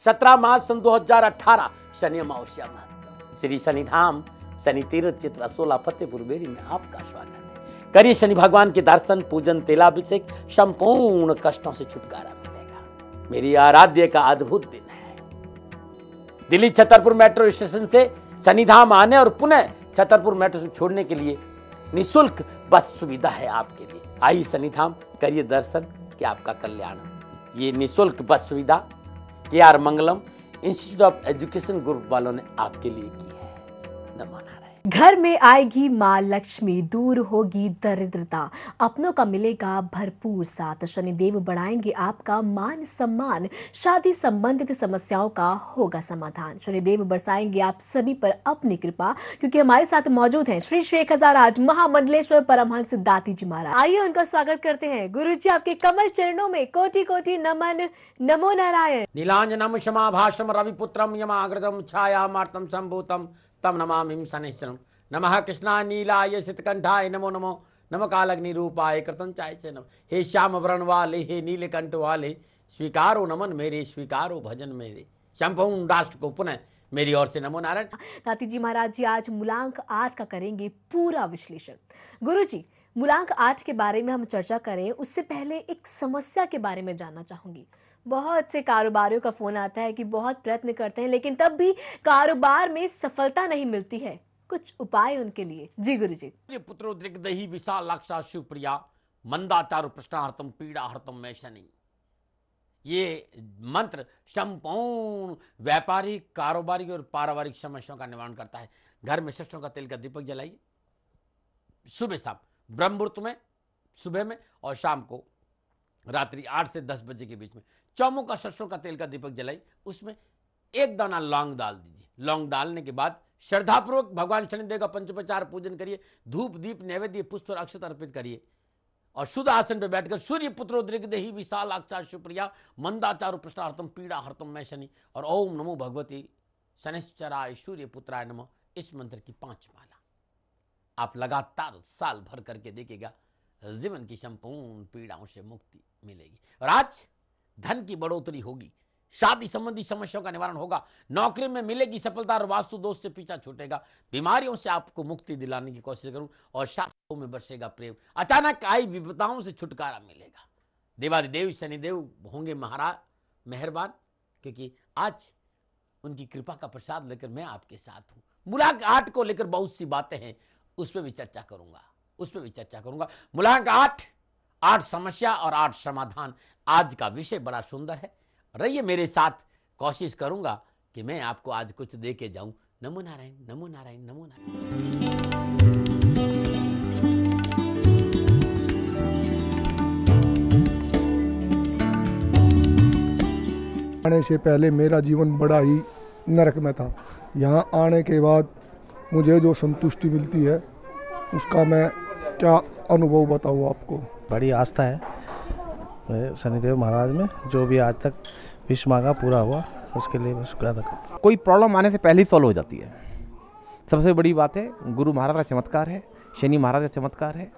17 मार्च सन 2018 शनि अमावस्या महत्व। श्री शनिधाम शनि तीर्थ चित्र असोला फतेहपुर बेरी में आपका स्वागत है। करिए शनि भगवान के दर्शन, पूजन, तेलाभिषेक, संपूर्ण कष्टों से छुटकारा मिलेगा। मेरी आराध्य का अद्भुत दिन है। दिल्ली छतरपुर मेट्रो स्टेशन से शनिधाम आने और पुनः छतरपुर मेट्रो से छोड़ने के लिए निःशुल्क बस सुविधा है आपके लिए। आइए शनिधाम, करिए दर्शन कि आपका कल्याण हो। ये निःशुल्क बस सुविधा KR Mangalam institute of education group वालों ने आपके लिए की है। नमो नारायण। घर में आएगी माँ लक्ष्मी, दूर होगी दरिद्रता, अपनों का मिलेगा भरपूर साथ। शनिदेव बढ़ाएंगे आपका मान सम्मान, शादी संबंधित समस्याओं का होगा समाधान। शनिदेव बरसाएंगे आप सभी पर अपनी कृपा, क्योंकि हमारे साथ मौजूद हैं श्री श्री 1008 महामंडलेश्वर परमहंस दाती जी महाराज। आइए उनका स्वागत करते हैं। गुरु जी आपके कमल चरणों में कोटि कोटि नमन। नमो नारायण। नीलांजनम क्षमाभाषम रविपुत्रम यमाग्रतम छायामार्तम संभूतम तम नमामि शनिश्चरम। नमः कृष्णाय नीलाय सितकंठाय नमो नमो। नमः कालग्नि रूपाय कृतंचाय से नमः। हे श्याम वर्ण वाले, हे नीलकंठ वाले, स्वीकारो नमन मेरे, स्वीकारो भजन मेरे। संपूर्ण राष्ट्र को पुनः मेरी ओर से नमो नारायण। दाती जी महाराज जी आज मूलांक 8 का करेंगे पूरा विश्लेषण। गुरु जी, मूलांक 8 के बारे में हम चर्चा करें उससे पहले एक समस्या के बारे में जानना चाहूंगी। बहुत से कारोबारियों का फोन आता है कि बहुत प्रयत्न करते हैं लेकिन तब भी कारोबार में सफलता नहीं मिलती है। कुछ उपाय उनके लिए। जी गुरु जी। पुत्रो दृग्दही विशालाक्षा शिवप्रिया मंदाचारु प्रश्नार्थम पीड़ाहर्तम मैं शनि। ये मंत्र संपूर्ण व्यापारिक, कारोबारी और पारिवारिक समस्याओं का निवारण करता है। घर में सरसों का तेल का दीपक जलाइए सुबह शाम, ब्रह्म मुहूर्त में सुबह में और शाम को रात्रि 8 से 10 बजे के बीच में चौमुख का सरसों का तेल का दीपक जलाई, उसमें एक दाना लौंग डाल दीजिए। लौंग डालने के बाद श्रद्धापूर्वक भगवान शनिदेव का पंचोपचार पूजन करिए। धूप दीप नैवेद्य पुष्प और अक्षत अर्पित करिए और शुद्ध आसन पर बैठकर सूर्य पुत्रो दृग्दही विशालाक्षा सुप्रिया मंदाचारु प्रश्नार्थम पीड़ाहर्तम मैं शनि और ओम नमो भगवती शनिश्चराय सूर्य पुत्राय नमः, इस मंत्र की 5 माला आप लगातार साल भर करके देखिएगा, जीवन की संपूर्ण पीड़ाओं से मुक्ति मिलेगी। और आज धन की बढ़ोतरी होगी, शादी संबंधी समस्याओं का निवारण होगा, नौकरी में मिलेगी सफलता और वास्तु दोष से पीछा छूटेगा। बीमारियों से आपको मुक्ति दिलाने की कोशिश करूं और शास्त्रों में बरसेगा प्रेम। अचानक आई विपदाओं से छुटकारा मिलेगा। देवादिदेव शनिदेव होंगे महाराज मेहरबान, क्योंकि आज उनकी कृपा का प्रसाद लेकर मैं आपके साथ हूं। मूलांक 8 को लेकर बहुत सी बातें हैं, उस पर भी चर्चा करूंगा। मूलांक 8 समस्या और 8 समाधान। आज का विषय बड़ा सुंदर है। रहिए मेरे साथ, कोशिश करूंगा कि मैं आपको आज कुछ दे के जाऊं। नमो नारायण, नमो नारायण, नमो नारायण। आने से पहले मेरा जीवन बड़ा ही नरक में था। यहाँ आने के बाद मुझे जो संतुष्टि मिलती है उसका मैं क्या अनुभव बताऊँ आपको। बड़ी आस्था है शनिदेव महाराज में, जो भी आज तक विश मांगा पूरा हुआ, उसके लिए मैं शुक्र अदा करता हूँ। कोई प्रॉब्लम आने से पहले ही सॉल्व हो जाती है। सबसे बड़ी बात है गुरु महाराज का चमत्कार है, शनि महाराज का चमत्कार है,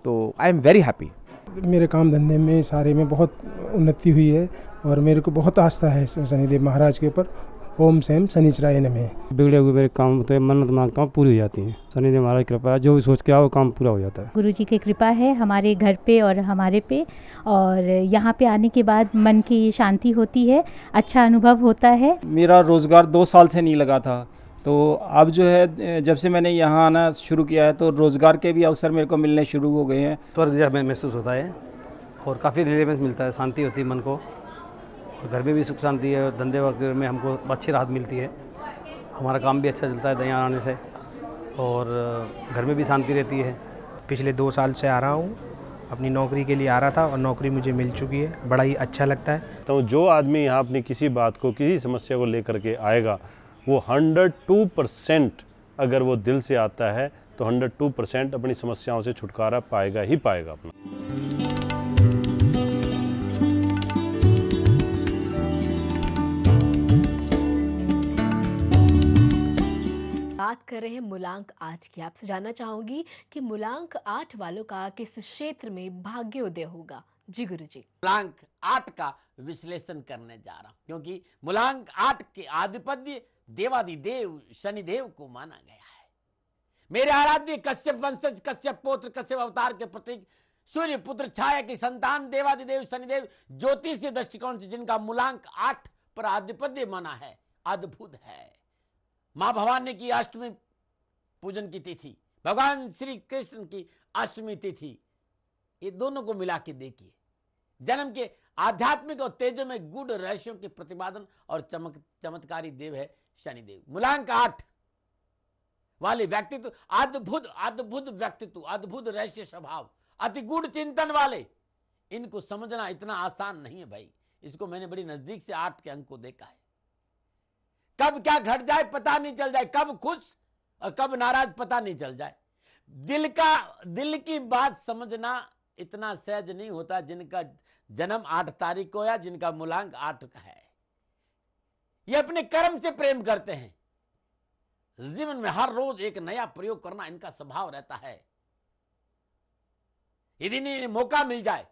तो आई एम वेरी हैप्पी। मेरे काम धंधे में सारे में बहुत उन्नति हुई है और मेरे को बहुत आस्था है शनिदेव महाराज के ऊपर। ओम सेम शनिचराय नमः। बिगड़े हुए मेरे काम तो मन्नत मांगता हूँ पूरी हो जाती है। शनिदेव महाराज की कृपा है, जो भी सोच के आओ वो काम पूरा हो जाता है। गुरु जी की कृपा है हमारे घर पे और हमारे पे, और यहाँ पे आने के बाद मन की शांति होती है, अच्छा अनुभव होता है। मेरा रोज़गार 2 साल से नहीं लगा था, तो अब जो है जब से मैंने यहाँ आना शुरू किया है तो रोज़गार के भी अवसर मेरे को मिलने शुरू हो गए हैं। स्वर्ग जैसा महसूस होता है और काफ़ी रिलीवेंस मिलता है, शांति होती है मन को, और घर में भी सुख शांति है, धंधे वगैरह में हमको अच्छी राहत मिलती है। हमारा काम भी अच्छा चलता है यहाँ आने से, और घर में भी शांति रहती है। पिछले 2 साल से आ रहा हूँ, अपनी नौकरी के लिए आ रहा था और नौकरी मुझे मिल चुकी है, बड़ा ही अच्छा लगता है। तो जो आदमी यहाँ अपनी किसी बात को, किसी समस्या को लेकर के आएगा, वो 102% अगर वो दिल से आता है तो 102% अपनी समस्याओं से छुटकारा पाएगा ही पाएगा अपना। बात कर रहे हैं मूलांक 8 की। आपसे जानना चाहूंगी कि मूलांक 8 वालों का किस क्षेत्र में भाग्योदय होगा। जी गुरुजी। मूलांक 8 का विश्लेषण करने जा रहा हूं, क्योंकि मूलांक 8 के आधिपत्य देवादिदेव शनिदेव को माना गया है। मेरे आराध्य कश्यप वंशज, कश्यप पुत्र, कश्यप अवतार के प्रतीक, सूर्य पुत्र छाया की संतान देवादिदेव शनिदेव ज्योतिषीय दृष्टिकोण से जिनका मूलांक 8 पर आधिपत्य माना है, अद्भुत है। मां भवानी की अष्टमी पूजन की तिथि, भगवान श्री कृष्ण की अष्टमी तिथि, ये दोनों को मिला के देखिए। जन्म के आध्यात्मिक और तेजो में गूढ़ रहस्यों के प्रतिपादन और चमत्कारी देव है शनिदेव। मूलांक 8 वाले व्यक्तित्व, अद्भुत अद्भुत व्यक्तित्व, अद्भुत रहस्य स्वभाव, अति गूढ़ चिंतन वाले, इनको समझना इतना आसान नहीं है भाई। इसको मैंने बड़ी नजदीक से 8 के अंक को देखा है। कब क्या घट जाए पता नहीं चल जाए, कब खुश और कब नाराज पता नहीं चल जाए। दिल की बात समझना इतना सहज नहीं होता जिनका जन्म 8 तारीख को या जिनका मूलांक 8 का है। ये अपने कर्म से प्रेम करते हैं। जीवन में हर रोज एक नया प्रयोग करना इनका स्वभाव रहता है। यदि इन्हें मौका मिल जाए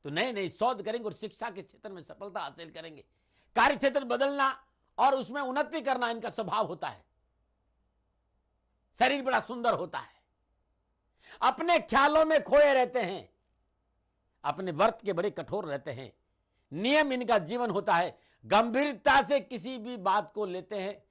तो नए नए शोध करेंगे और शिक्षा के क्षेत्र में सफलता हासिल करेंगे। कार्य क्षेत्र बदलना और उसमें उन्नति करना इनका स्वभाव होता है। शरीर बड़ा सुंदर होता है, अपने ख्यालों में खोए रहते हैं, अपने वर्त के बड़े कठोर रहते हैं। नियम इनका जीवन होता है, गंभीरता से किसी भी बात को लेते हैं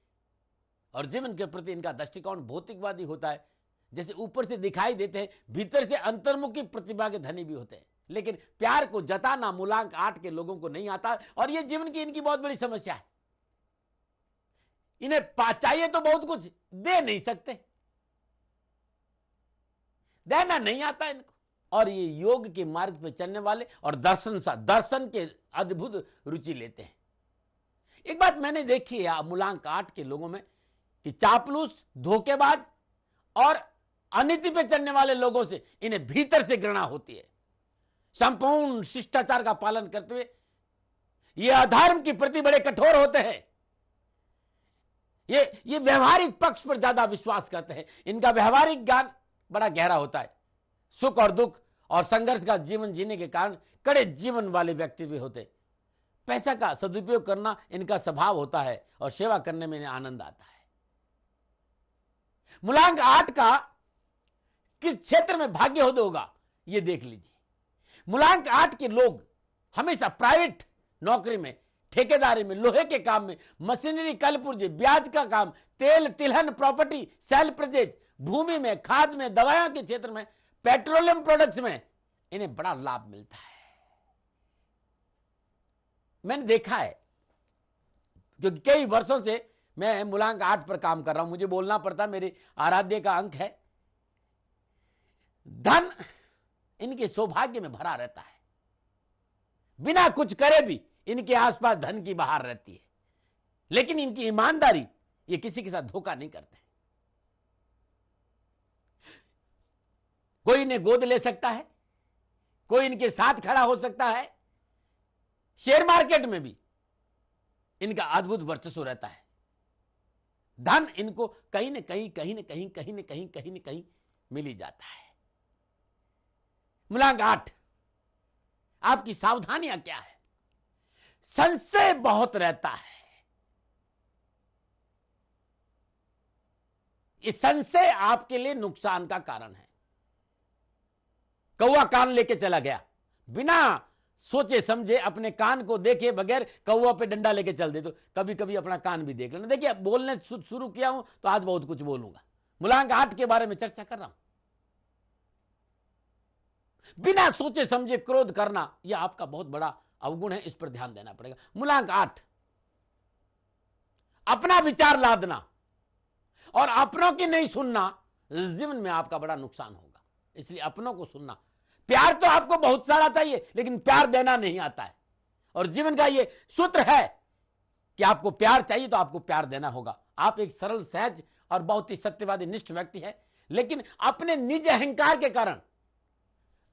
और जीवन के प्रति इनका दृष्टिकोण भौतिकवादी होता है। जैसे ऊपर से दिखाई देते हैं, भीतर से अंतर्मुखी प्रतिभा के धनी भी होते हैं। लेकिन प्यार को जताना मूलांक 8 के लोगों को नहीं आता और यह जीवन की इनकी बहुत बड़ी समस्या है। इन्हें चाहिए तो बहुत कुछ, दे नहीं सकते, देना नहीं आता इनको। और ये योग के मार्ग पे चलने वाले और दर्शन के अद्भुत रुचि लेते हैं। एक बात मैंने देखी है मूलांक 8 के लोगों में कि चापलूस, धोखेबाज और अनीति पे चलने वाले लोगों से इन्हें भीतर से घृणा होती है। संपूर्ण शिष्टाचार का पालन करते हुए ये अधर्म के प्रति बड़े कठोर होते हैं। ये व्यवहारिक पक्ष पर ज्यादा विश्वास करते हैं। इनका व्यवहारिक ज्ञान बड़ा गहरा होता है। सुख और दुख और संघर्ष का जीवन जीने के कारण कड़े जीवन वाले व्यक्ति भी होते। पैसा का सदुपयोग करना इनका स्वभाव होता है और सेवा करने में इन्हें आनंद आता है। मूलांक 8 का किस क्षेत्र में भाग्य होगा ये देख लीजिए। मूलांक 8 के लोग हमेशा प्राइवेट नौकरी में, ठेकेदारी में, लोहे के काम में, मशीनरी, कलपुर्जे, ब्याज का काम, तेल तिलहन, प्रॉपर्टी, सेल प्रोजेक्ट, भूमि में, खाद में, दवाओं के क्षेत्र में, पेट्रोलियम प्रोडक्ट्स में इन्हें बड़ा लाभ मिलता है। मैंने देखा है क्योंकि कई वर्षों से मैं मूलांक 8 पर काम कर रहा हूं, मुझे बोलना पड़ता, मेरे आराध्य का अंक है। धन इनके सौभाग्य में भरा रहता है, बिना कुछ करे भी इनके आसपास धन की बहार रहती है। लेकिन इनकी ईमानदारी, ये किसी के साथ धोखा नहीं करते। कोई इन्हें गोद ले सकता है, कोई इनके साथ खड़ा हो सकता है। शेयर मार्केट में भी इनका अद्भुत वर्चस्व रहता है। धन इनको कहीं न कहीं मिल ही जाता है। मूलांक 8, आपकी सावधानियां क्या है? संशय बहुत रहता है। ये संशय आपके लिए नुकसान का कारण है। कौवा कान लेके चला गया, बिना सोचे समझे अपने कान को देखे बगैर कौवा पे डंडा लेके चल दे, तो कभी कभी अपना कान भी देख लेना। देखिए, बोलने शुरू किया हूं तो आज बहुत कुछ बोलूंगा। मूलांक 8 के बारे में चर्चा कर रहा हूं। बिना सोचे समझे क्रोध करना यह आपका बहुत बड़ा अवगुण है, इस पर ध्यान देना पड़ेगा। मूलांक 8, अपना विचार लादना और अपनों की नहीं सुनना जीवन में आपका बड़ा नुकसान होगा। इसलिए अपनों को सुनना। प्यार तो आपको बहुत सारा चाहिए, लेकिन प्यार देना नहीं आता है। और जीवन का यह सूत्र है कि आपको प्यार चाहिए तो आपको प्यार देना होगा। आप एक सरल, सहज और बहुत ही सत्यवादी, निष्ठ व्यक्ति है, लेकिन अपने निज अहंकार के कारण,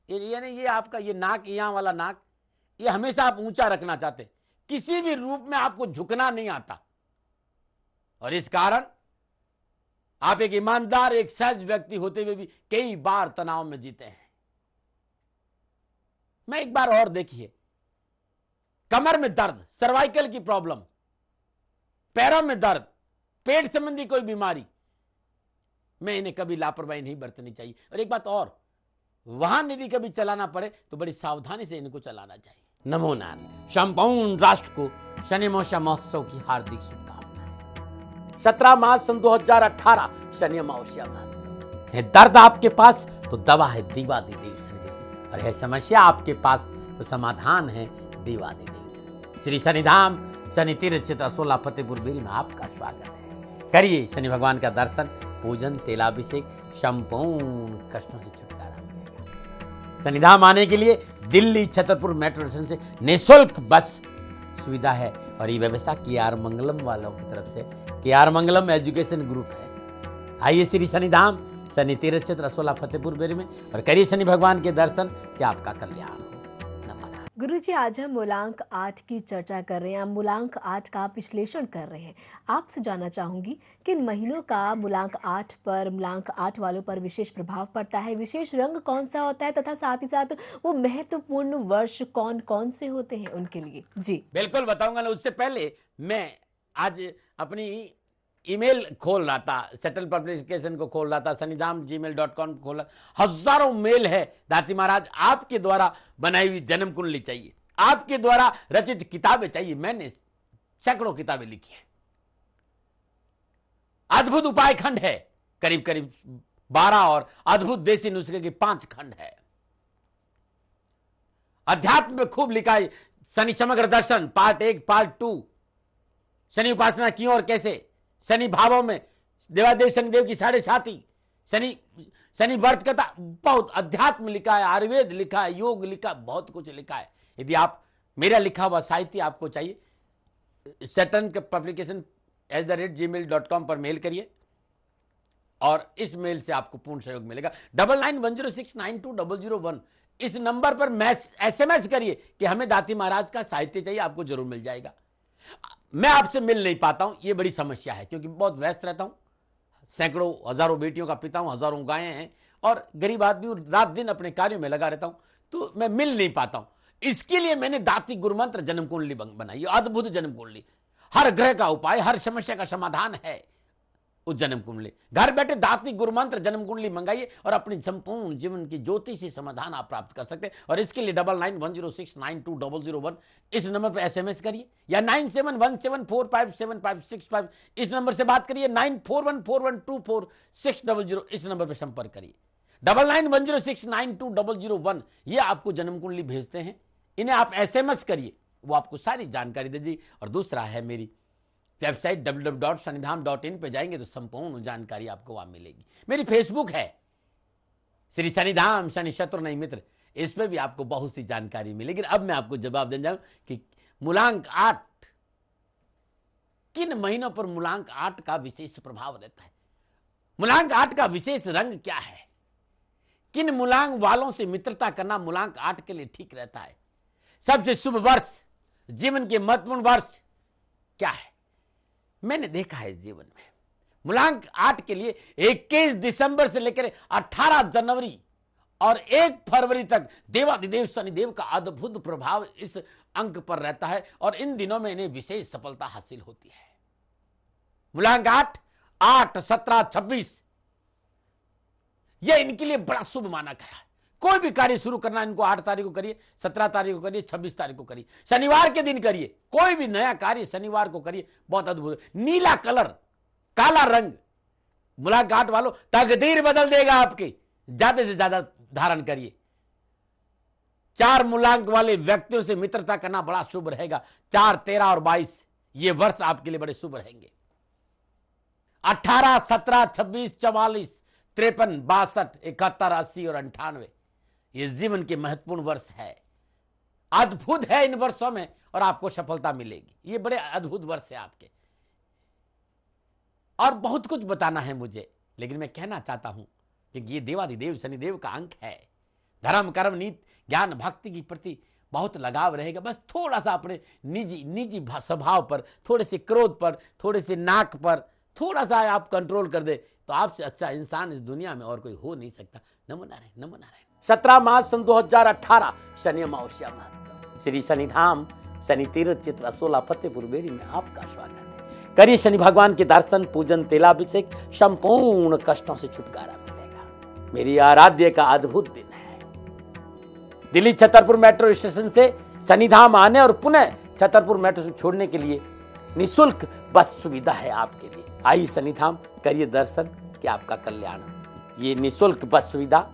यानी ये आपका ये नाक, यहां वाला नाक, ये हमेशा आप ऊंचा रखना चाहते, किसी भी रूप में आपको झुकना नहीं आता। और इस कारण आप एक ईमानदार, एक सहज व्यक्ति होते हुए भी कई बार तनाव में जीते हैं। मैं एक बार और देखिए, कमर में दर्द, सर्वाइकल की प्रॉब्लम, पैरों में दर्द, पेट संबंधी कोई बीमारी, मैं इन्हें कभी लापरवाही नहीं बरतनी चाहिए। और एक बात और, वाहन यदि कभी चलाना पड़े तो बड़ी सावधानी से इनको चलाना चाहिए। नमो नारायण। संपूर्ण राष्ट्र को शनि अमावस्या महोत्सव की हार्दिक शुभकामनाएं। 17 मार्च सन 2018 शनि अमावस्या महोत्सव है। दर्द आपके पास तो दवा है देवाधिदेव शनिदेव, और है समस्या आपके पास तो समाधान है देवाधिदेव। श्री शनिधाम शनि तीर्थ क्षेत्र 16 फतेहपुर बेरी में आपका स्वागत है। करिए शनि भगवान का दर्शन, पूजन, तेलाभिषेक, संपूर्ण कष्टों से छुटकारा मिलेगा। शनिधाम आने के लिए दिल्ली छतरपुर मेट्रो स्टेशन से निःशुल्क बस सुविधा है, और ये व्यवस्था KR मंगलम वालों की तरफ से, KR मंगलम एजुकेशन ग्रुप है। आइए श्री शनिधाम शनि तीर्थ क्षेत्र 16 फतेहपुर बेरी में और करिए शनि भगवान के दर्शन, कि आपका कल्याण हो। गुरुजी, आज हम मूलांक 8 की चर्चा कर रहे हैं, हम मूलांक 8 का विश्लेषण कर रहे हैं। आपसे जानना चाहूंगी कि इन महीनों का मूलांक 8 पर, मूलांक 8 वालों पर विशेष प्रभाव पड़ता है, विशेष रंग कौन सा होता है, तथा साथ ही साथ वो महत्वपूर्ण वर्ष कौन कौन से होते हैं उनके लिए? जी बिल्कुल बताऊंगा ना। उससे पहले मैं आज अपनी ईमेल खोल रहा था, सेटल पब्लिकेशन को खोल रहा था, sanidham@gmail.com खोल रहा। हजारों मेल है। दाती महाराज, आपके द्वारा बनाई हुई जन्म कुंडली चाहिए, आपके द्वारा रचित किताबें चाहिए। मैंने सैकड़ों किताबें लिखी हैं। अद्भुत उपाय खंड है करीब करीब 12, और अद्भुत देसी नुस्खे के 5 खंड है। अध्यात्म में खूब लिखा है। शनि समग्र दर्शन पार्ट 1 पार्ट 2, शनि उपासना क्यों और कैसे, शनि भावों में देवादेव शनिदेव की 7.5, शनि व्रत कथा, बहुत अध्यात्म लिखा है, आयुर्वेद लिखा है, योग लिखा, बहुत कुछ लिखा है। यदि आप मेरा लिखा हुआ साहित्य आपको चाहिए, सेटन पब्लिकेशन @gmail.com पर मेल करिए, और इस मेल से आपको पूर्ण सहयोग मिलेगा। 9910692001 इस नंबर पर SMS करिए कि हमें दाती महाराज का साहित्य चाहिए, आपको जरूर मिल जाएगा। मैं आपसे मिल नहीं पाता हूं, यह बड़ी समस्या है, क्योंकि बहुत व्यस्त रहता हूं, सैकड़ों हजारों बेटियों का पिता हूं, हजारों गायें हैं, और गरीब आदमी रात दिन अपने कार्यों में लगा रहता हूं, तो मैं मिल नहीं पाता हूं। इसके लिए मैंने दाती गुरुमंत्र जन्म कुंडली बनाई, अद्भुत जन्म कुंडली, हर ग्रह का उपाय, हर समस्या का समाधान है उस जन्म कुंडली। घर बैठे दाती गुरुमंत्र जन्म कुंडली मंगाइए और अपने संपूर्ण जीवन की ज्योतिषी समाधान आप प्राप्त कर सकते हैं। और इसके लिए 9910692001 इस नंबर पर SMS करिए, या 9717457565 इस नंबर से बात करिए, 9414124600 इस नंबर पर संपर्क करिए। 9910692001 ये आपको जन्म कुंडली भेजते हैं, इन्हें आप SMS करिए, वो आपको सारी जानकारी दे दी। और दूसरा है मेरी वेबसाइट www.sanidham.in पे जाएंगे तो संपूर्ण जानकारी आपको वहां मिलेगी। मेरी फेसबुक है श्री शनिधाम शनि शत्रु नहीं मित्र, इस पे भी आपको बहुत सी जानकारी मिलेगी। अब मैं आपको जवाब देना चाहूं कि मूलांक 8 किन महीनों पर मूलांक 8 का विशेष प्रभाव रहता है, मूलांक 8 का विशेष रंग क्या है, किन मूलांक वालों से मित्रता करना मूलांक 8 के लिए ठीक रहता है, सबसे शुभ वर्ष, जीवन के महत्वपूर्ण वर्ष क्या है। मैंने देखा है इस जीवन में मूलांक 8 के लिए 21 दिसंबर से लेकर 18 जनवरी और 1 फरवरी तक देवाधिदेव शनिदेव का अद्भुत प्रभाव इस अंक पर रहता है, और इन दिनों में इन्हें विशेष सफलता हासिल होती है। मूलांक 8, 17, 26 यह इनके लिए बड़ा शुभ माना गया है। कोई भी कार्य शुरू करना इनको 8 तारीख को करिए, 17 तारीख को करिए, 26 तारीख को करिए, शनिवार के दिन करिए। कोई भी नया कार्य शनिवार को करिए, बहुत अद्भुत। नीला कलर, काला रंग मूलांक 8 वालों तकदीर बदल देगा आपकी, ज्यादा से ज्यादा धारण करिए। 4 मूलांक वाले व्यक्तियों से मित्रता करना बड़ा शुभ रहेगा। 4, 13 और 22 ये वर्ष आपके लिए बड़े शुभ रहेंगे। 18, 17, 26, 44, 53, 62, 71, 80 और 98 ये जीवन के महत्वपूर्ण वर्ष है। अद्भुत है इन वर्षों में, और आपको सफलता मिलेगी। ये बड़े अद्भुत वर्ष है आपके, और बहुत कुछ बताना है मुझे, लेकिन मैं कहना चाहता हूं कि ये देवाधिदेव शनिदेव का अंक है। धर्म कर्म नीति ज्ञान भक्ति की प्रति बहुत लगाव रहेगा। बस थोड़ा सा अपने निजी स्वभाव पर, थोड़े से क्रोध पर, थोड़े से नाक पर थोड़ा सा आप कंट्रोल कर दे, तो आपसे अच्छा इंसान इस दुनिया में और कोई हो नहीं सकता। नमो नारायण, नमो नारायण। 17 मार्च सन 2018 शनि अमावस्या महत्व। श्री शनिधाम शनि तीर्थ चित्र असोला फतेहपुर बेरी में आपका स्वागत है। करिए शनि भगवान के दर्शन, पूजन, तेलाभिषेक, संपूर्ण कष्टों से छुटकारा मिलेगा। मेरी आराध्य का अद्भुत दिन है। दिल्ली छतरपुर मेट्रो स्टेशन से शनिधाम आने और पुनः छतरपुर मेट्रो से छोड़ने के लिए निःशुल्क बस सुविधा है आपके लिए। आइए शनिधाम, करिए दर्शन कि आपका कल्याण हो। ये निःशुल्क बस सुविधा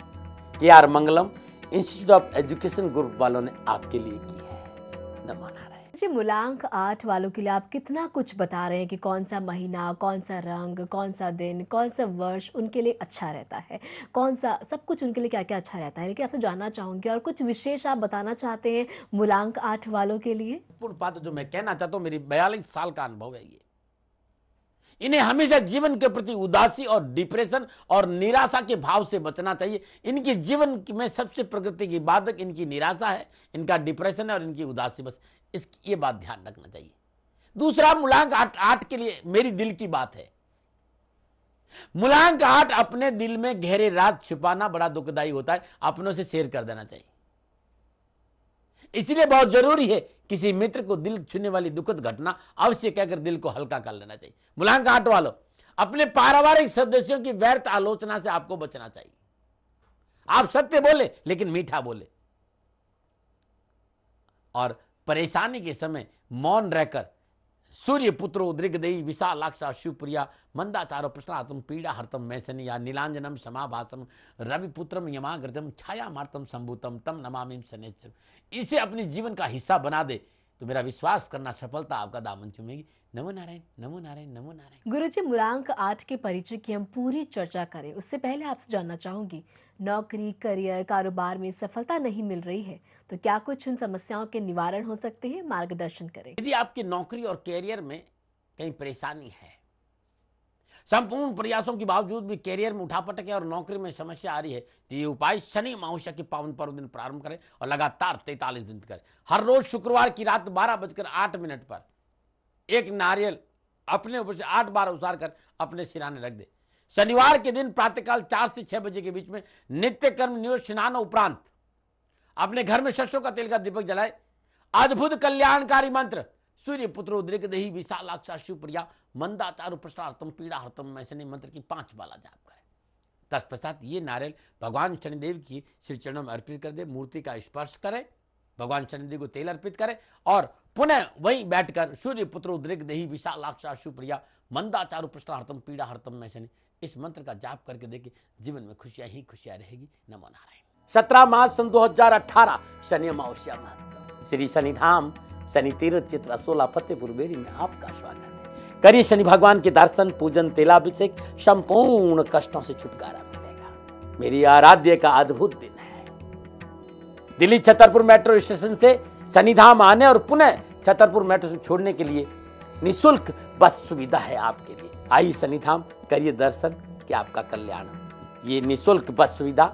KR Mangalam institute of education group वालों ने आपके लिए की है। नमो नारायण। जी, मूलांक 8 वालों के लिए आप कितना कुछ बता रहे हैं कि कौन सा महीना, कौन सा रंग, कौन सा दिन, कौन सा वर्ष उनके लिए अच्छा रहता है, कौन सा सब कुछ उनके लिए क्या क्या अच्छा रहता है। लेकिन आपसे जानना चाहूँगी और कुछ विशेष आप बताना चाहते हैं मूलांक 8 वालों के लिए। पूर्ण बात जो मैं कहना चाहता हूँ, मेरी 42 साल का अनुभव है ये। इन्हें हमेशा जीवन के प्रति उदासी और डिप्रेशन और निराशा के भाव से बचना चाहिए। इनके जीवन में सबसे प्रगति की बाधक इनकी निराशा है, इनका डिप्रेशन है और इनकी उदासी। बस इसकी ये बात ध्यान रखना चाहिए। दूसरा, मूलांक 8 के लिए मेरी दिल की बात है। मूलांक 8 अपने दिल में गहरे राज छिपाना बड़ा दुखदायी होता है, अपनों से शेयर कर देना चाहिए। इसलिए बहुत जरूरी है किसी मित्र को दिल छूने वाली दुखद घटना अवश्य कहकर दिल को हल्का कर लेना चाहिए। मूलांक 8 वालों, अपने पारिवारिक सदस्यों की व्यर्थ आलोचना से आपको बचना चाहिए। आप सत्य बोले लेकिन मीठा बोले और परेशानी के समय मौन रहकर सूर्य पुत्रो दृग्देयी विशालाक्षा शिवप्रिया मंदाचारो प्रश्नार्थम पीड़ा हरतम मैं शनि या नीलांजनम समाभासम रविपुत्रम यमाग्रजम छाया मार्तम संभूतम तम नमामि शनेश्वर। इसे अपने जीवन का हिस्सा बना दे तो मेरा विश्वास करना सफलता आपका दामन चूमेगी। नमो नारायण, नमो नारायण, नमो नारायण। गुरुजी, मूलांक 8 के परिचय की हम पूरी चर्चा करें उससे पहले आपसे जानना चाहूंगी, नौकरी, करियर, कारोबार में सफलता नहीं मिल रही है तो क्या कुछ उन समस्याओं के निवारण हो सकते हैं? मार्गदर्शन करें। यदि आपकी नौकरी और कैरियर में कहीं परेशानी है, संपूर्ण प्रयासों के बावजूद भी कैरियर में उठापटक है और नौकरी में समस्या आ रही है, तो ये उपाय शनि अमावस्या के पावन पर्व दिन प्रारंभ करें और लगातार 43 दिन करें। हर रोज शुक्रवार की रात 12:08 पर एक नारियल अपने ऊपर से 8 बार उतार कर अपने सिराने रख दे। शनिवार के दिन प्रातःकाल 4 से 6 बजे के बीच में नित्य कर्म निवृत्त स्नान उपरांत अपने घर में सरसों का तेल का दीपक जलाए। अद्भुत कल्याणकारी मंत्र सूर्य पुत्रो दृग्देही विशालाक्षा शिवप्रिया मंदाचारु प्रश्नार्थम पीड़ा हरतम मैं शनि मंत्र की 5 माला जाप करें। तत्पश्चात ये नारियल भगवान शनिदेव की श्री चरणों में अर्पित कर दे, मूर्ति का स्पर्श करें, भगवान शनिदेव को तेल अर्पित करें और पुनः वहीं बैठकर सूर्य पुत्रो दृग्देही विशालाक्षा शिवप्रिया मंदाचारु प्रश्नार्थम पीड़ा हरतम मैं शनि इस मंत्र का जाप करके देखिए, जीवन में खुशियां ही खुशियां रहेगी। नमो नारायण। 17 मार्च सन 2018 शनि अमावस्या महत्व। श्री शनिधाम शनि तीर्थ चित्र असोला फतेहपुर बेरी में आपका स्वागत है। करिए शनि भगवान के दर्शन, पूजन, तेलाभिषेक, संपूर्ण कष्टों से छुटकारा मिलेगा। मेरी आराध्य का अद्भुत दिन है। दिल्ली छतरपुर मेट्रो स्टेशन से शनिधाम आने और पुनः छतरपुर मेट्रो से छोड़ने के लिए निःशुल्क बस सुविधा है आपके लिए। आइए शनिधाम, करिए दर्शन कि आपका कल्याण हो। ये निःशुल्क बस सुविधा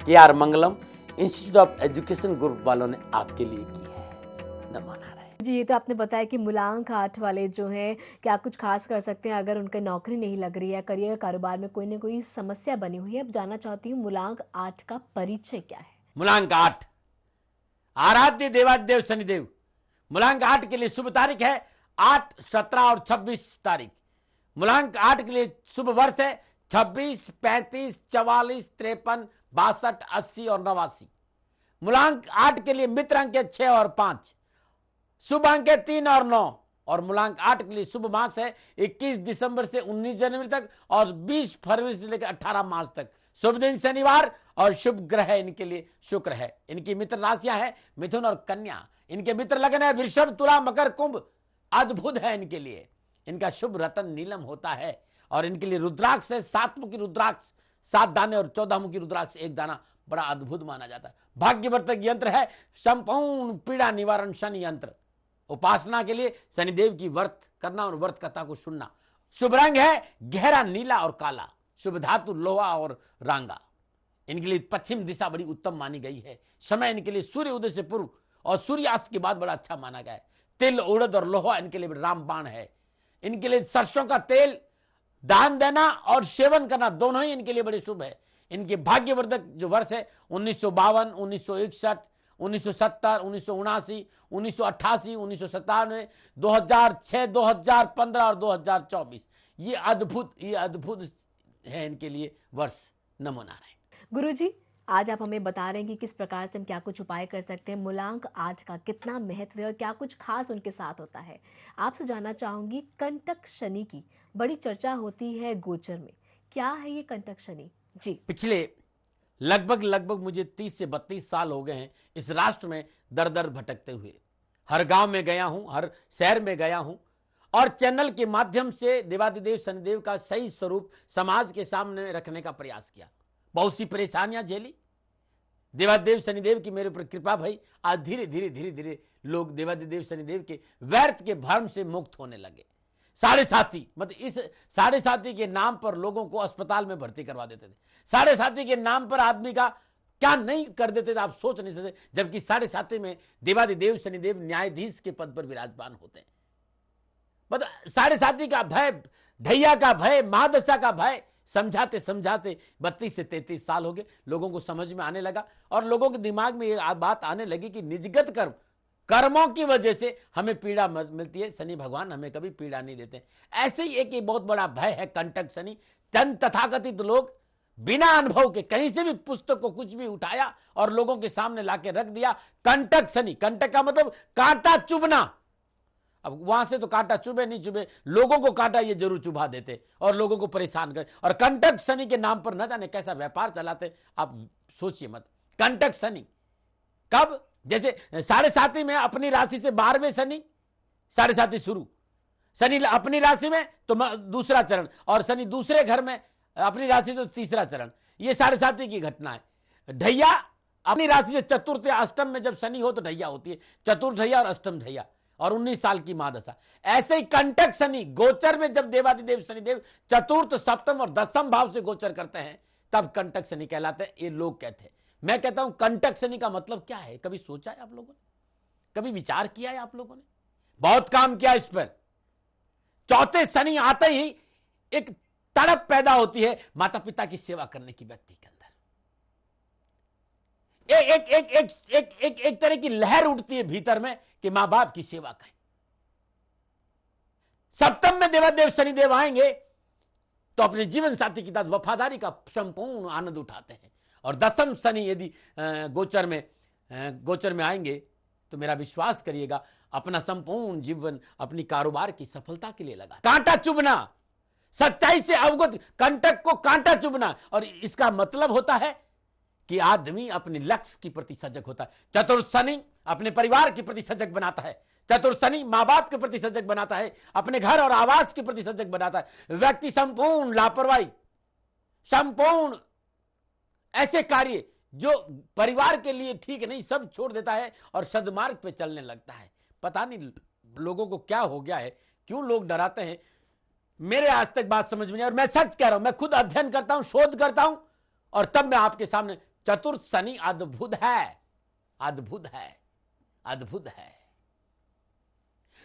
KR Mangalam institute of education group वालों ने आपके लिए की है। नमो नारायण। जी, ये तो आपने बताया कि मूलांक 8 वाले जो हैं क्या कुछ खास कर सकते हैं अगर उनकी नौकरी नहीं लग रही है, करियर कारोबार में कोई ना कोई समस्या बनी हुई है। अब जानना चाहती हूँ मूलांक 8 का परिचय क्या है? मूलांक 8 आराध्य देवादिदेव शनिदेव। मूलांक 8 के लिए शुभ तारीख है 8, 17 और 26 तारीख। मूलांक 8 के लिए शुभ वर्ष है 26, 35, 44, 53, 62, 80 और 89। मूलांक 8 के लिए मित्र अंक है 6 और 5, शुभ अंक है 3 और 9 और मूलांक 8 के लिए शुभ मास है 21 दिसंबर से 19 जनवरी तक और 20 फरवरी से लेकर 18 मार्च तक। शुभ दिन शनिवार और शुभ ग्रह इनके लिए शुक्र है। इनकी मित्र राशियां हैं मिथुन और कन्या। इनके मित्र लगन है वृषभ, तुला, मकर, कुंभ। अद्भुत है इनके लिए। इनका शुभ रतन नीलम होता है और इनके लिए रुद्राक्ष है 7 मुखी रुद्राक्ष 7 दाने और 14 मुखी रुद्राक्ष 1 दाना बड़ा अद्भुत माना जाता है। भाग्यवर्धक यंत्र है संपूर्ण पीड़ा निवारण शनि यंत्र। उपासना के लिए शनिदेव की व्रत करना और व्रत कथा को सुनना। शुभ रंग है गहरा नीला और काला। शुभ धातु लोहा और रांगा। इनके लिए पश्चिम दिशा बड़ी उत्तम मानी गई है। समय इनके लिए सूर्य उदय से पूर्व और सूर्यास्त के बाद बड़ा अच्छा माना गया है। तिल, उड़द और लोहा इनके लिए रामबाण है। इनके लिए सरसों का तेल दान देना और सेवन करना दोनों ही इनके लिए बड़े शुभ है। इनके भाग्यवर्धक जो वर्ष है 1952, 1961, 1970, 1979, 1988, 1997, 2006, 2015 और 2024, ये अद्भुत है इनके लिए वर्ष। नमो नारायण। गुरुजी, आज आप हमें बता रहे हैं कि किस प्रकार से हम क्या कुछ उपाय कर सकते हैं, मूलांक आज का कितना महत्व है और क्या कुछ खास उनके साथ होता है। आपसे जानना चाहूंगी, कंटक शनि की बड़ी चर्चा होती है गोचर में, क्या है ये कंटक शनि? जी, पिछले लगभग मुझे 30 से 32 साल हो गए हैं इस राष्ट्र में दर दर भटकते हुए। हर गांव में गया हूं, हर शहर में गया हूं और चैनल के माध्यम से देवादिदेव शनिदेव का सही स्वरूप समाज के सामने रखने का प्रयास किया। बहुत सी परेशानियां झेली। देवादिदेव शनिदेव की मेरे ऊपर कृपा भई, आज धीरे धीरे लोग देवादिदेव शनिदेव के व्यर्थ के भ्रम से मुक्त होने लगे। साढ़े साथी, मतलब इस साढ़े साथी के नाम पर लोगों को अस्पताल में भर्ती करवा देते थे। साढ़े साथी के नाम पर आदमी का क्या नहीं कर देते थे, आप सोच नहीं सकते। जबकि साढ़े साथी में देवादिदेव शनिदेव न्यायाधीश के पद पर विराजमान होते हैं। मतलब साढ़े साथी का भय, ढैया का भय, महादशा का भय समझाते 32 से 33 साल हो गए। लोगों को समझ में आने लगा और लोगों के दिमाग में ये बात आने लगी कि निजगत कर्मों की वजह से हमें पीड़ा मिलती है, शनि भगवान हमें कभी पीड़ा नहीं देते। ऐसे ही एक बहुत बड़ा भय है कंटक शनि। चंद तथाकथित लोग बिना अनुभव के कहीं से भी पुस्तक को कुछ भी उठाया और लोगों के सामने लाके रख दिया। कंटक शनि, कंटक का मतलब कांटा चुभना। अब वहां से तो कांटा चुभे नहीं चुभे, लोगों को कांटा ये जरूर चुभा देते और लोगों को परेशान कर। और कंटक शनि के नाम पर न जाने कैसा व्यापार चलाते, आप सोचिए मत। कंटक शनि कब? जैसे साढ़े साथी में अपनी राशि से 12वें शनि, साढ़े साथी शुरू, शनि अपनी राशि में तो दूसरा चरण, और शनि दूसरे घर में अपनी राशि तो तीसरा चरण। ये साढ़े साथी की घटना है। ढैया अपनी राशि से चतुर्थ या अष्टम में जब शनि हो तो ढैया होती है, चतुर्थ ढैया और अष्टम ढैया, और 19 साल की महादशा। ऐसे ही कंटक शनि गोचर में जब देवादिदेव शनिदेव चतुर्थ, सप्तम और दसम भाव से गोचर करते हैं तब कंटक शनि कहलाते हैं, ये लोग कहते हैं। मैं कहता हूं कंटक शनि का मतलब क्या है? कभी सोचा है आप लोगों ने? कभी विचार किया है आप लोगों ने? बहुत काम किया इस पर। चौथे शनि आते ही एक तड़प पैदा होती है माता पिता की सेवा करने की व्यक्ति के अंदर। एक तरह की लहर उठती है भीतर में कि मां बाप की सेवा करें। सप्तम में देवादेव शनिदेव आएंगे तो अपने जीवन साथी के साथ वफादारी का संपूर्ण आनंद उठाते हैं। और दसम शनि यदि गोचर में आएंगे तो मेरा विश्वास करिएगा अपना संपूर्ण जीवन अपनी कारोबार की सफलता के लिए लगा। कांटा चुभना, सच्चाई से अवगत, कंटक को कांटा चुभना, और इसका मतलब होता है कि आदमी अपने लक्ष्य के प्रति सजग होता है। चतुर्थ शनि अपने परिवार के प्रति सजग बनाता है। चतुर्थ शनि मां बाप के प्रति सजग बनाता है, अपने घर और आवास के प्रति सजग बनाता है। व्यक्ति संपूर्ण लापरवाही, संपूर्ण ऐसे कार्य जो परिवार के लिए ठीक नहीं, सब छोड़ देता है और सदमार्ग पे चलने लगता है। पता नहीं लोगों को क्या हो गया है, क्यों लोग डराते हैं। मेरे आज तक बात समझ में नहीं, और मैं सच कह रहा हूं, मैं खुद अध्ययन करता हूं, शोध करता हूं, और तब मैं आपके सामने। चतुर्थ शनि अद्भुत है, अद्भुत है, अद्भुत है।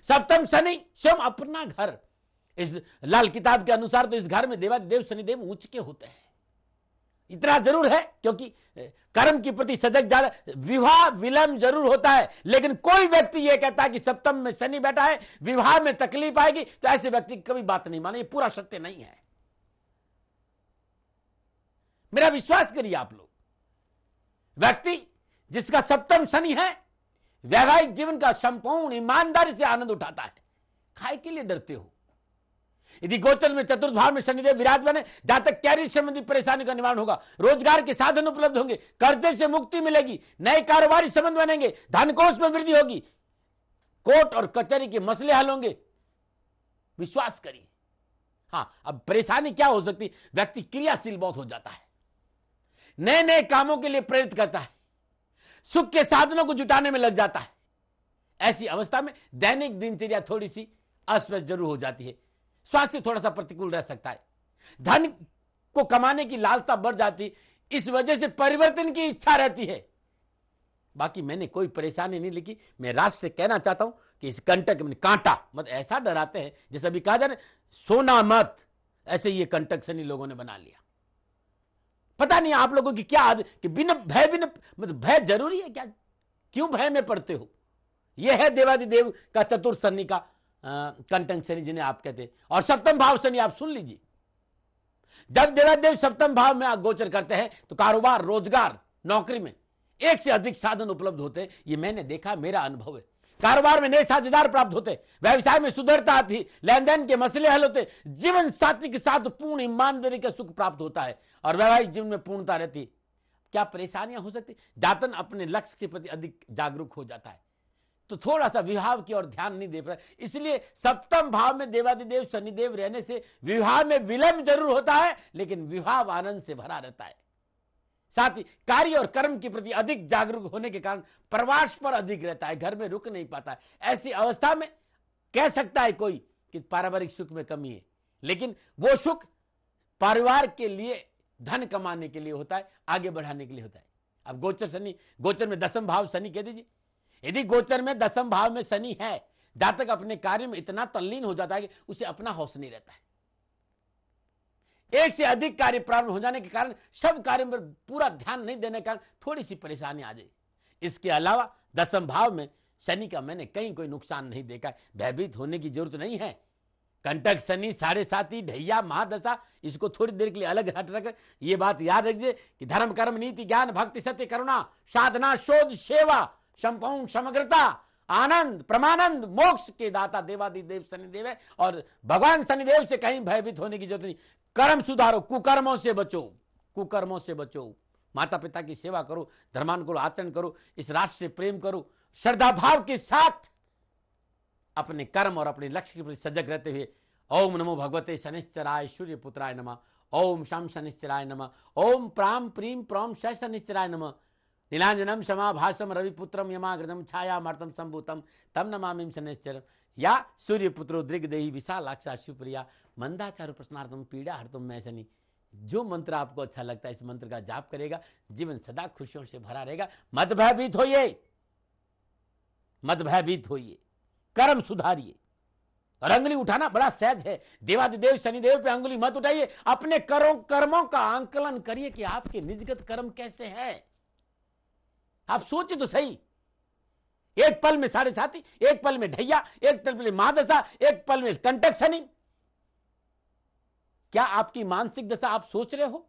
सप्तम शनि स्वयं अपना घर, इस लाल किताब के अनुसार तो इस घर में देवादिदेव शनिदेव उच्च के होते हैं। इतना जरूर है क्योंकि कर्म के प्रति सजग ज्यादा। विवाह विलंब जरूर होता है, लेकिन कोई व्यक्ति यह कहता है कि सप्तम में शनि बैठा है विवाह में तकलीफ आएगी, तो ऐसे व्यक्ति कभी बात नहीं माने। ये पूरा सत्य नहीं है, मेरा विश्वास करिए आप लोग। व्यक्ति जिसका सप्तम शनि है वैवाहिक जीवन का संपूर्ण ईमानदारी से आनंद उठाता है। खाए के लिए डरते हो? यदि गोचर में चतुर्थ भाव में शनिदेव विराजमान है, जहां तक कैरियर संबंधी परेशानी का निवारण होगा, रोजगार के साधन उपलब्ध होंगे, कर्जे से मुक्ति मिलेगी, नए कारोबारी संबंध बनेंगे, धन कोष में वृद्धि होगी, कोर्ट और कचहरी के मसले हल होंगे। विश्वास करिए। हां, अब परेशानी क्या हो सकती? व्यक्ति क्रियाशील बहुत हो जाता है, नए नए कामों के लिए प्रेरित करता है, सुख के साधनों को जुटाने में लग जाता है। ऐसी अवस्था में दैनिक दिनचर्या थोड़ी सी अस्वस्थ जरूर हो जाती है, स्वास्थ्य थोड़ा सा प्रतिकूल रह सकता है, धन को कमाने की लालसा बढ़ जाती, इस वजह से परिवर्तन की इच्छा रहती है। बाकी मैंने कोई परेशानी नहीं लिखी। मैं राष्ट्र से कहना चाहता हूं कि इस कंटक में कांटा मत ऐसा डराते हैं, जैसे अभी कहा जाए सोना मत, ऐसे ये कंटक शनि लोगों ने बना लिया। पता नहीं आप लोगों की क्या आदत कि बिना मतलब भय जरूरी है क्या? क्यों भय में पड़ते हो? यह है देवादिदेव का चतुर्थ शनि का कंटक शनि जिन्हें आप कहते हैं। और सप्तम भाव शनि आप सुन लीजिए, जब देवादिदेव सप्तम भाव में गोचर करते हैं तो कारोबार, रोजगार, नौकरी में एक से अधिक साधन उपलब्ध होते हैं। ये मैंने देखा, मेरा अनुभव है। कारोबार में नए साझेदार प्राप्त होते, व्यवसाय में सुधरता आती, लेन देन के मसले हल होते, जीवन साथी के साथ पूर्ण ईमानदारी का सुख प्राप्त होता है और वैवाहिक जीवन में पूर्णता रहती। क्या परेशानियां हो सकती? जातन अपने लक्ष्य के प्रति अधिक जागरूक हो जाता है, तो थोड़ा सा विवाह की ओर ध्यान नहीं दे पाता। इसलिए सप्तम भाव में देवादिदेव शनिदेव रहने से विवाह में विलंब जरूर होता है, लेकिन विवाह आनंद से भरा रहता है। साथ ही कार्य और कर्म के प्रति अधिक जागरूक होने के कारण प्रवास पर अधिक रहता है, घर में रुक नहीं पाता है। ऐसी अवस्था में कह सकता है कोई कि पारिवारिक सुख में कमी है, लेकिन वो सुख परिवार के लिए, धन कमाने के लिए होता है, आगे बढ़ाने के लिए होता है। अब गोचर में दसम भाव शनि कह दीजिए, यदि गोचर में दसम भाव में शनि है, जातक अपने कार्य में इतना तल्लीन हो जाता है कि उसे अपना होश नहीं रहता है। एक से अधिक कार्य प्रारंभ हो जाने के कारण सब कार्य पर पूरा ध्यान नहीं देने के कारण थोड़ी सी परेशानी आ जाए। इसके अलावा दसम भाव में शनि का मैंने कहीं कोई नुकसान नहीं देखा। भयभीत होने की जरूरत नहीं है। कंटक शनि, 7.5 ढैया, महादशा, इसको थोड़ी देर के लिए अलग हट रखकर ये बात याद रखिए कि धर्म, कर्म, नीति, ज्ञान, भक्ति, सत्य, करुणा, साधना, शोध, सेवा, संपूर्ण समग्रता, आनंद, परमानंद, मोक्ष के दाता देवादिदेव शनिदेव है। और भगवान शनिदेव से कहीं भयभीत होने की जरूरत नहीं। कर्म सुधारो, कुकर्मों से बचो, कुकर्मों से बचो, माता पिता की सेवा करो, धर्मानुकूल आचरण करो, इस राष्ट्र से प्रेम करो, श्रद्धा भाव के साथ अपने कर्म और अपने लक्ष्य के प्रति सजग रहते हुए ओम नमो भगवते शनिश्चराय सूर्य पुत्राय नमः, ओम शम शनिश्चराय नमः, ओम प्राम प्रीम प्रौम शनिश्चराय नमः, नीलांजनम समाभासम रविपुत्रम यमाग्रदम छायामर्तम संभूतम तम नमामिं शनिश्चरम, या सूर्यपुत्रो दृग्देही विशालाक्षा शिवप्रिया मंदाचारु प्रश्नार्थम पीड़ा हरतुम मैं शनि। जो मंत्र आपको अच्छा लगता है इस मंत्र का जाप करेगा, जीवन सदा खुशियों से भरा रहेगा। मत भयभीत होइए, मत भयभीत होइए, कर्म सुधारिए। और अंगुली उठाना बड़ा सहज है। देवादिदेव शनिदेव पे अंगुली मत उठाइए, अपने कर्मों का आंकलन करिए कि आपके निजगत कर्म कैसे हैं। आप सोचिए तो सही, एक पल में 7.5, एक पल में ढैया, एक पल में महादशा, एक पल में कंटक शनि। क्या आपकी मानसिक दशा आप सोच रहे हो?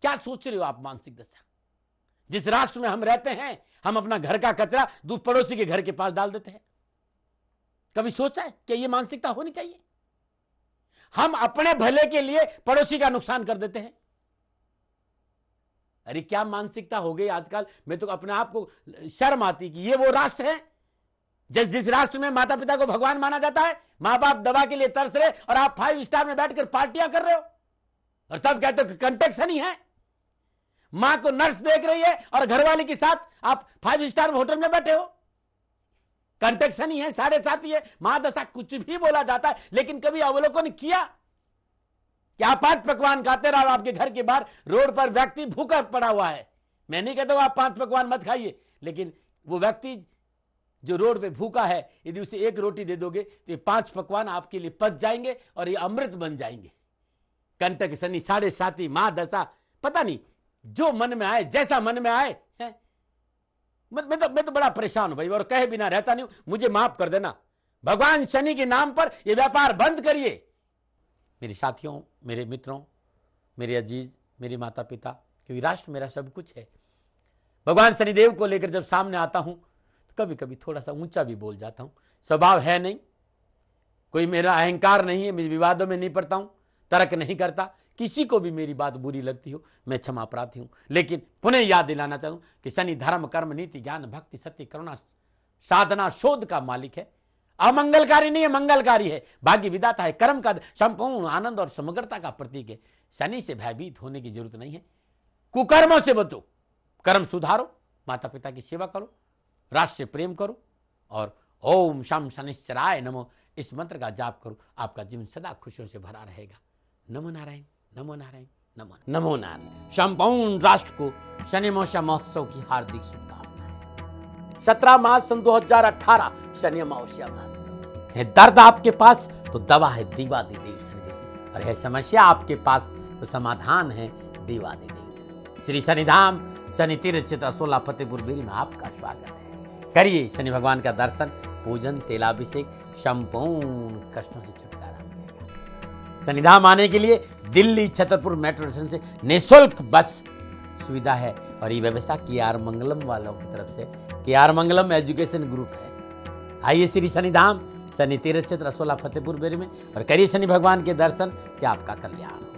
क्या सोच रहे हो आप मानसिक दशा? जिस राष्ट्र में हम रहते हैं, हम अपना घर का कचरा पड़ोसी के घर के पास डाल देते हैं। कभी सोचा है कि यह मानसिकता होनी चाहिए? हम अपने भले के लिए पड़ोसी का नुकसान कर देते हैं। अरे क्या मानसिकता हो गई आजकल। मैं तो अपने आप को शर्म आती कि ये वो राष्ट्र है जिस राष्ट्र में माता पिता को भगवान माना जाता है, मां बाप दवा के लिए तरस रहे और आप 5 स्टार में बैठकर पार्टियां कर रहे हो और तब कहते हो कि कंटक शनि है। मां को नर्स देख रही है और घरवाले के साथ आप 5 स्टार होटल में बैठे हो। कंटक शनि है, 7.5 है, महादशा, कुछ भी बोला जाता है, लेकिन कभी अवलोकन किया कि आप 5 पकवान खाते रहो, आपके घर के बाहर रोड पर व्यक्ति भूखा पड़ा हुआ है। मैं नहीं कहता हूं आप 5 पकवान मत खाइए, लेकिन वो व्यक्ति जो रोड पे भूखा है, यदि उसे 1 रोटी दे दोगे तो ये 5 पकवान आपके लिए पच जाएंगे और ये अमृत बन जाएंगे। कंटक शनि, 7.5, महादशा, पता नहीं जो मन में आए, जैसा मन में आए है। मैं तो बड़ा परेशान हूं भाई, और कहे बिना रहता नहीं हूं, मुझे माफ कर देना। भगवान शनि के नाम पर यह व्यापार बंद करिए। मेरे साथियों, मेरे मित्रों, मेरे अजीज, मेरे माता पिता, क्योंकि राष्ट्र मेरा सब कुछ है। भगवान शनिदेव को लेकर जब सामने आता हूं तो कभी कभी थोड़ा सा ऊंचा भी बोल जाता हूं। स्वभाव है नहीं, कोई मेरा अहंकार नहीं है, मैं विवादों में नहीं पड़ता हूं, तर्क नहीं करता। किसी को भी मेरी बात बुरी लगती हो मैं क्षमा प्रार्थी हूं, लेकिन पुनः याद दिलाना चाहूं कि शनि धर्म, कर्म, नीति, ज्ञान, भक्ति, सत्य, करुणा, साधना, शोध का मालिक है। अमंगलकारी नहीं है, मंगलकारी है। भाग्य विदाता है, कर्म का संपूर्ण आनंद और समग्रता का प्रतीक है। शनि से भयभीत होने की जरूरत नहीं है। कुकर्मों से बचो, कर्म सुधारो, माता पिता की सेवा करो, राष्ट्र से प्रेम करो और ओम शम शनिश्चराय नमो इस मंत्र का जाप करो। आपका जीवन सदा खुशियों से भरा रहेगा। नमो नारायण, नमो नारायण, नमो नारायण। संपूर्ण राष्ट्र को शनि महोत्सव की हार्दिक शुभकामनाएं। 17 मार्च सन 2018 शनि अमावस्या महोत्सव है। दर्द आपके पास तो दवा है देवादिदेव शनिदेव, और है समस्या आपके पास तो समाधान है देवादिदेव। श्री शनिधाम शनि तीर्थ क्षेत्र असोला फतेहपुर बेरी में आपका स्वागत है। करिए शनि भगवान का दर्शन, पूजन, तेलाभिषेक, संपूर्ण कष्टों से छुटकारा मिलेगा। शनिधाम आने के लिए दिल्ली छतरपुर मेट्रो स्टेशन से निःशुल्क बस सुविधा है और ये व्यवस्था KR मंगलम वालों की तरफ से KR मंगलम एजुकेशन ग्रुप है। आइए श्री शनिधाम शनि तीर्थ क्षेत्र असोला फतेहपुर बेरी में और करिए शनि भगवान के दर्शन कि आपका कल्याण।